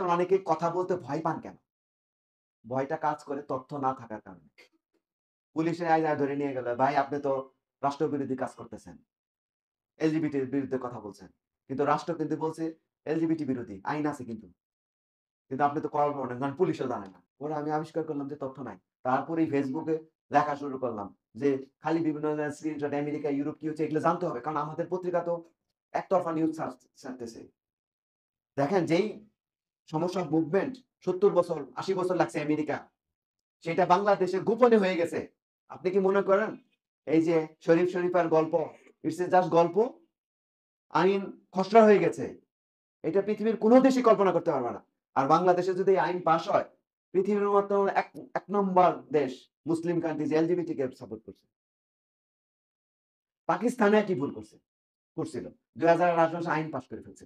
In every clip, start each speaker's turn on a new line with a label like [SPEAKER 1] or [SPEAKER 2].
[SPEAKER 1] এখন অনেকে কথা বলতে ভয় পান কেন? ভয়টা কাজ করে তথ্য না থাকার কারণে। পুলিশে আইনা ধরে নিয়ে গেল, "ভাই আপনি তো রাষ্ট্রবিরোধী কাজ করতেছেন। এলজিবিটির বিরুদ্ধে কথা বলছেন।" কিন্তু রাষ্ট্র কিন্তু বলছে এলজিবিটি বিরোধী। আইন আছে কিন্তু। কিন্তু আপনি তো করার পারবেন না। কারণ পুলিশও জানে না। পরে আমি আবিষ্কার করলাম যে তথ্য নাই। তারপরেই Facebook এ লেখা শুরু করলাম যে খালি বিভিন্ন ধরনের স্ক্রিনশট আমেরিকা, ইউরোপ কি হচ্ছে এগুলো জানতে হবে। কারণ আমাদের পত্রিকা তো একতরফা নিউজ ছাড়তেছে। দেখেন যেই সমস্যা মুভমেন্ট ৭০ বছর ৮০ বছর লাগছে আমেরিকা, সেটা বাংলাদেশে গোপনে হয়ে গেছে। আপনি কি মনে করেন এই যে শরীফার গল্প ইটস এ জাস্ট গল্প, আইন খসড়া হয়ে গেছে। এটা পৃথিবীর কোন দেশই কল্পনা করতে পারবে না। আর বাংলাদেশে যদি এই আইন পাস হয়, পৃথিবীর মতো এক নম্বর দেশ মুসলিম কান্ট্রি যে এলজিবিটি কে সাপোর্ট করছে। পাকিস্তানে একই ভুল করছিল। ২০১৮ সালে আইন পাস করে ফেলছে।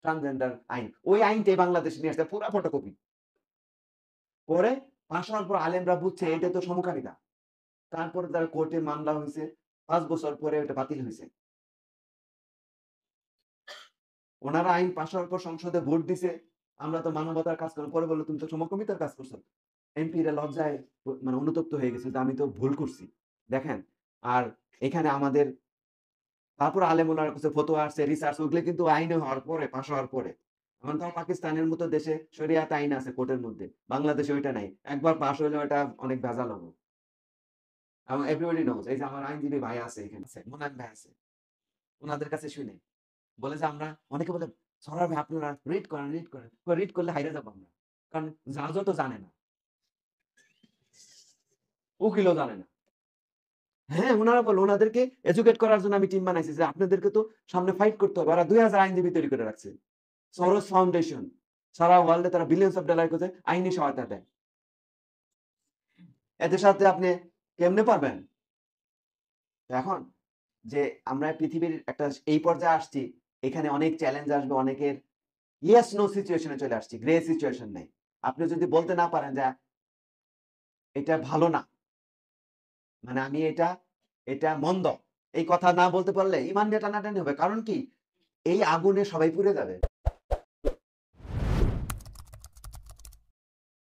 [SPEAKER 1] ট্রান্সজেন্ডার আইন। ওই আইনটাই বাংলাদেশে নিয়ে আসছে পুরা ফটোকপি। পরে পাস হওয়ার পর আলেমরা বুঝছে এটা তো সমকামিতা। তারপরে তার কোর্টে মামলা হইছে। ৫ বছর পরে ওটা বাতিল হইছে। ওনারা আইন পাস হওয়ার পর সংসদে ভোট দিছে। আমরা তো মানবতার কাজ করব। পরে বলল তুমি তো সমকামিতার কাজ করছো। এমপিরা লজ্জায় মানে অনুতপ্ত হয়ে গেছে যে আমি তো ভুল করছি। দেখেন আর এখানে আমাদের তারপর আলেম ওলামার কাছে ফতোয়া আসছে, রিসার্চ ওগুলো কিন্তু আইনে হওয়ার পরে, পাস হওয়ার পরে। এখন তো পাকিস্তানের মতো দেশে শরিয়াত আইন আছে কোর্টের মধ্যে। বাংলাদেশে ওইটা নাই। একবার পাস হইলে ওটা অনেক ভেজাল হবে। এবং এভরিবডি নোজ এই যে আমার আইনজীবী ভাই আছে এখানে আছে, মুনান ভাই আছে। উনাদের কাছে শুনে বলে যে আমরা অনেকে বলে সরার ভাই আপনারা রিড করেন। রিড করলে হাইরে যাবো আমরা। কারণ জাজও তো জানে না। উকিলও জানে না। হ্যাঁ, উনারা বলে উনাদেরকে এডুকেট করার জন্য আমি টিম বানাইছি যে আপনাদেরকে তো সামনে ফাইট করতে হবে। ওরা ২০০০ আইনজীবী তৈরি করে রাখছে। সরোজ ফাউন্ডেশন সারা ওয়ার্ল্ডে তারা বিলিয়নস অফ ডলার করে আইনি সহায়তা দেয়। এদের সাথে আপনি কেমনে পারবেন? এখন যে আমরা পৃথিবীর একটা এই পর্যায়ে আসছি, এখানে অনেক চ্যালেঞ্জ আসবে, অনেকের ইয়েস নো সিচুয়েশন এ চলে আসছি। গ্রে সিচুয়েশন নাই। আপনি যদি বলতে না পারেন যে এটা ভালো না, মানে আমি এটা মন্দ। এই কথা না বলতে পারলে ইমান দিয়ে টানাটানি হবে। কারণ কি? এই আগুনে সবাই পুড়ে যাবে।